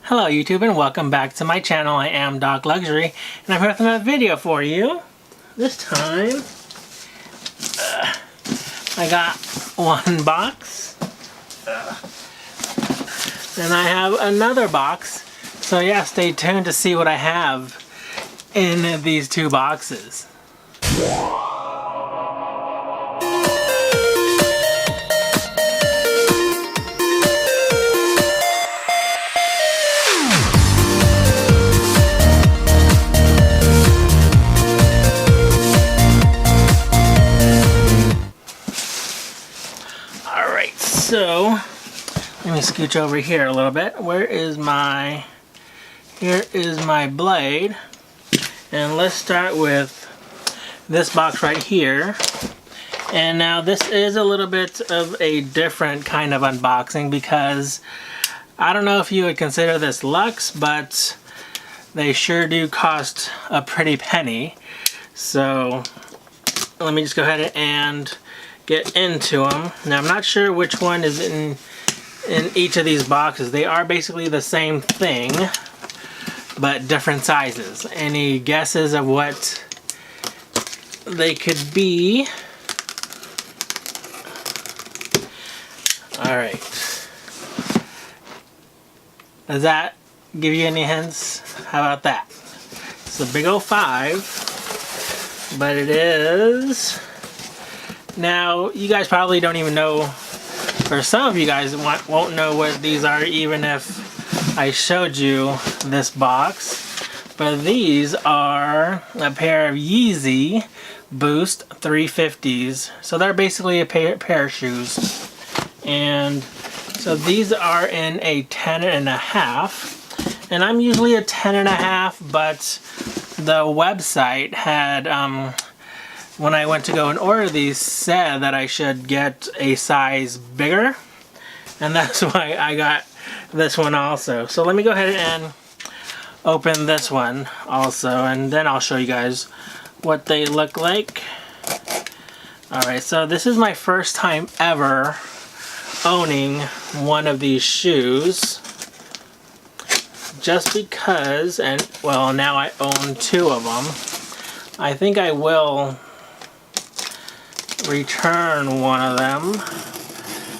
Hello YouTube and welcome back to my channel. I am docLUXURY and I'm here with another video for you. This time I got one box and I have another box. So yeah, stay tuned to see what I have in these two boxes. So, let me scooch over here a little bit. Here is my blade. And let's start with this box right here. And now this is a little bit of a different kind of unboxing because I don't know if you would consider this luxe, but they sure do cost a pretty penny. So, let me just go ahead and get into them. Now I'm not sure which one is in each of these boxes. They are basically the same thing, but different sizes. Any guesses of what they could be? Alright. Does that give you any hints? How about that? It's a big old 5, but it is... Now, you guys probably don't even know, or some of you guys won't know what these are even if I showed you this box. But these are a pair of YEEZY Boost 350s. So they're basically a pair of shoes. And so these are in a 10.5. And I'm usually a 10.5, but the website had... when I went to go and order these, said that I should get a size bigger, and that's why I got this one also. So let me go ahead and open this one also, and then I'll show you guys what they look like. Alright, so this is my first time ever owning one of these shoes, just because, and well, now I own 2 of them. I think I will return one of them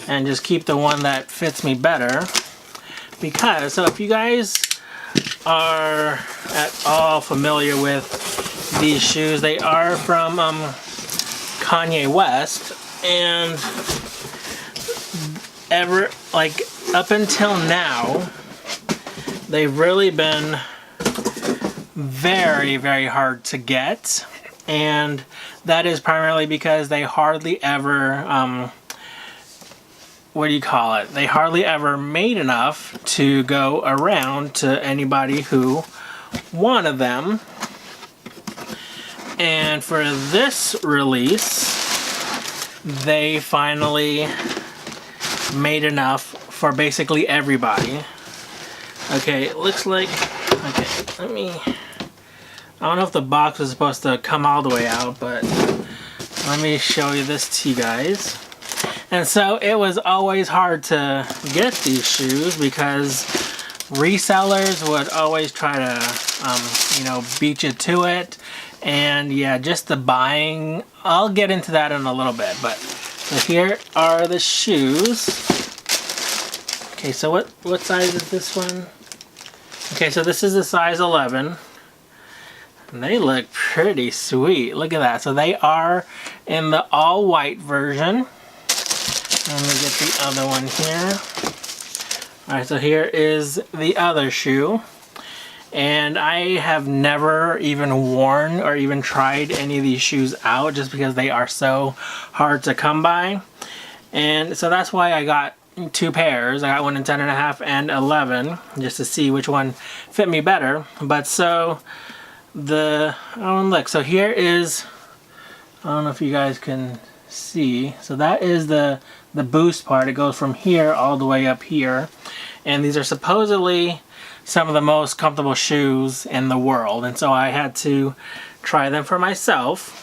and just keep the one that fits me better, because so if you guys are at all familiar with these shoes, they are from Kanye West, and up until now they've really been very, very hard to get. And that is primarily because they hardly ever, they hardly ever made enough to go around to anybody who wanted them. And for this release, they finally made enough for basically everybody. Okay, it looks like, okay, I don't know if the box is supposed to come all the way out, but let me show you this to you guys. And so it was always hard to get these shoes because resellers would always try to, beat you to it. And yeah, just the buying, I'll get into that in a little bit. But so here are the shoes. Okay, so what size is this one? Okay, so this is a size 11. And they look pretty sweet. Look at that. So they are in the all white version. Let me get the other one here. Alright, so here is the other shoe. And I have never even worn or even tried any of these shoes out just because they are so hard to come by. And so that's why I got 2 pairs. I got one in 10.5 and 11 just to see which one fit me better. But so... look, so here is, I don't know if you guys can see, so that is the boost part. It goes from here all the way up here, and these are supposedly some of the most comfortable shoes in the world, and so I had to try them for myself.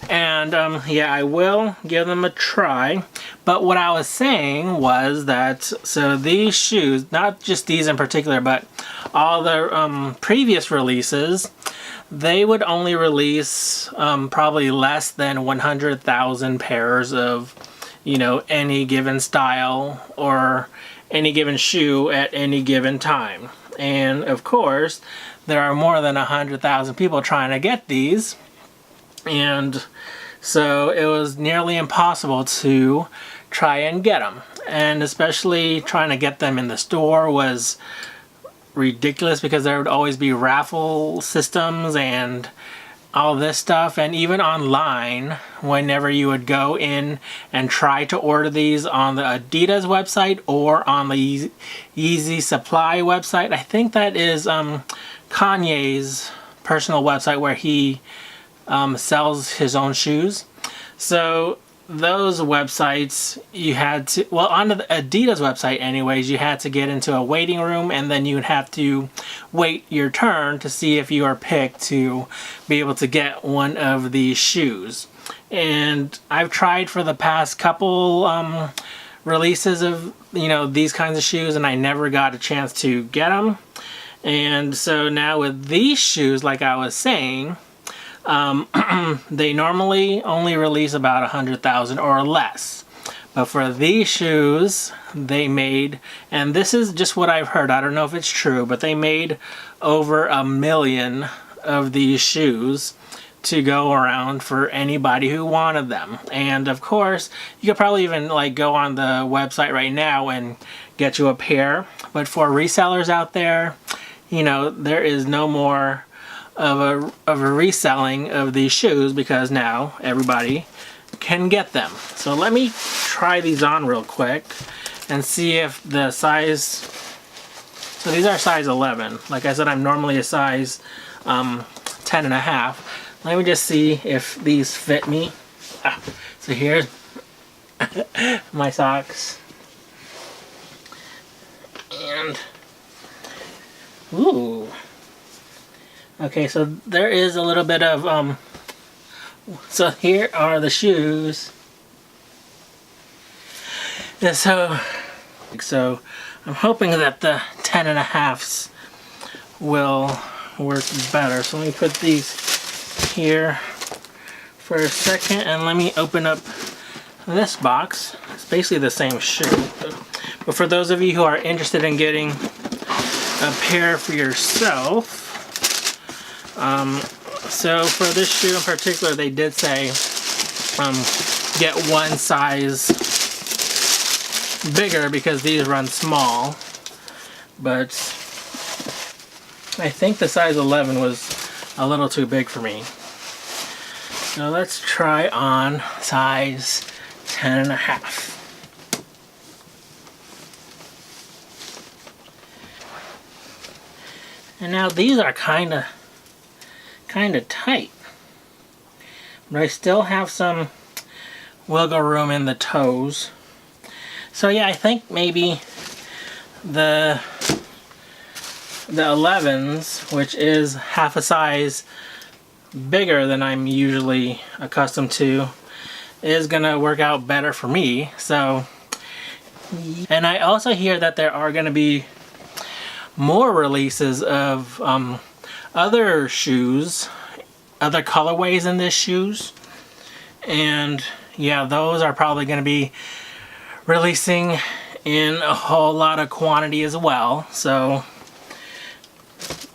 And yeah, I will give them a try. But what I was saying was that, so these shoes, not just these in particular, but all the previous releases, they would only release probably less than 100,000 pairs of, you know, any given style or any given shoe at any given time. And of course, there are more than 100,000 people trying to get these. And so it was nearly impossible to try and get them. And especially trying to get them in the store was ridiculous because there would always be raffle systems and all this stuff. And even online, whenever you would go in and try to order these on the Adidas website or on the YEEZY Supply website, I think that is Kanye's personal website where he sells his own shoes. So those websites, you had to, well, on the Adidas website anyways, you had to get into a waiting room and then you'd have to wait your turn to see if you are picked to be able to get one of these shoes. And I've tried for the past couple releases of, you know, these kinds of shoes, and I never got a chance to get them. And so now with these shoes, like I was saying, they normally only release about 100,000 or less. But for these shoes, they made, and this is just what I've heard, I don't know if it's true, but they made over 1 million of these shoes to go around for anybody who wanted them. And of course, you could probably even like go on the website right now and get you a pair. But for resellers out there, you know, there is no more of a reselling of these shoes because now everybody can get them. So let me try these on real quick and see if the size, so these are size 11. Like I said, I'm normally a size 10 and a half. Let me just see if these fit me. So here's my socks. And, ooh. Okay, so there is a little bit of, so here are the shoes. And so I'm hoping that the 10 and a halves will work better. So let me put these here for a second and let me open up this box. It's basically the same shoe. But for those of you who are interested in getting a pair for yourself, so for this shoe in particular, they did say get one size bigger because these run small, but I think the size 11 was a little too big for me. So let's try on size 10 and a half. And now these are kind of tight, but I still have some wiggle room in the toes. So yeah, I think maybe the 11s, which is half a size bigger than I'm usually accustomed to, is gonna work out better for me. So, and I also hear that there are gonna be more releases of other shoes, other colorways in this shoes, and yeah, those are probably going to be releasing in a whole lot of quantity as well. So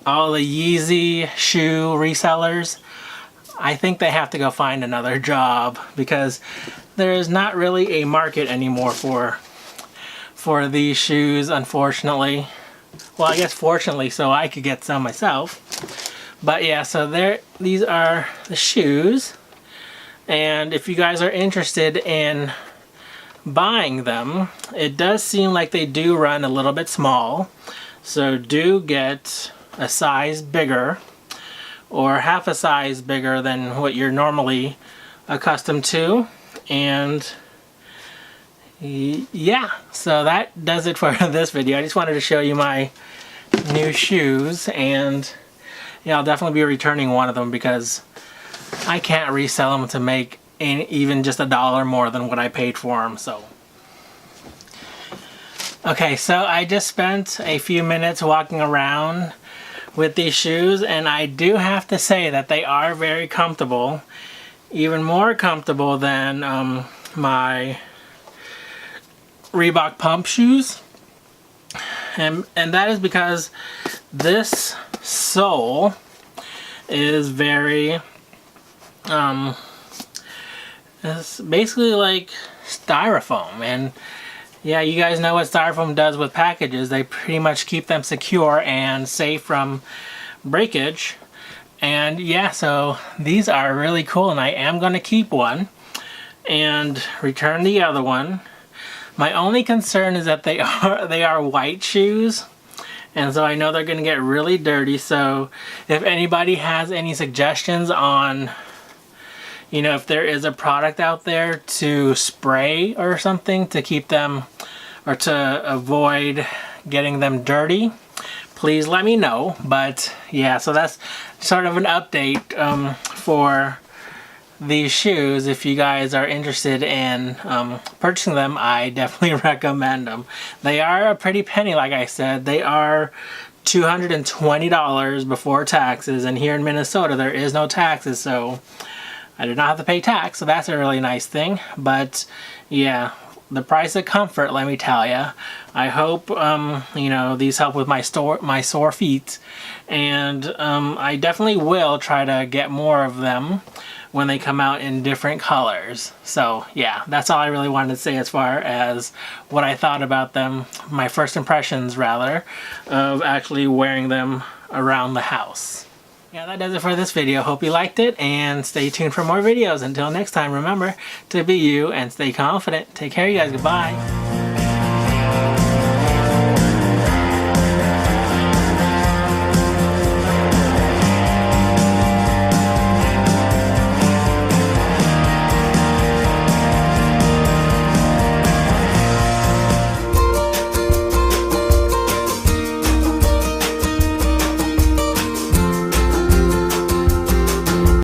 all the Yeezy shoe resellers, I think they have to go find another job because there is not really a market anymore for these shoes, unfortunately. Well, I guess fortunately, so I could get some myself. But yeah, so these are the shoes. And if you guys are interested in buying them, it does seem like they do run a little bit small. So do get a size bigger or half a size bigger than what you're normally accustomed to. And yeah, so that does it for this video. I just wanted to show you my new shoes, and yeah, I'll definitely be returning one of them because I can't resell them to make even just $1 more than what I paid for them. So okay, so I just spent a few minutes walking around with these shoes, and I do have to say that they are very comfortable, even more comfortable than my Reebok pump shoes, and that is because this sole is very it's basically like styrofoam. And yeah, you guys know what styrofoam does with packages. They pretty much keep them secure and safe from breakage. And yeah, so these are really cool, and I am going to keep one and return the other one. My only concern is that they are white shoes, and so I know they're going to get really dirty. So if anybody has any suggestions on, you know, if there is a product out there to spray or something to keep them, or to avoid getting them dirty, please let me know. But yeah, so that's sort of an update for these shoes. If you guys are interested in purchasing them, I definitely recommend them. They are a pretty penny, like I said. They are $220 before taxes, and here in Minnesota there is no taxes, so I did not have to pay tax, so that's a really nice thing. But yeah, the price of comfort, let me tell you. I hope you know, these help with my sore feet, and I definitely will try to get more of them when they come out in different colors. So yeah, that's all I really wanted to say as far as what I thought about them, my first impressions rather, of actually wearing them around the house. Yeah, that does it for this video. Hope you liked it, and stay tuned for more videos. Until next time, remember to be you and stay confident. Take care, you guys. Goodbye.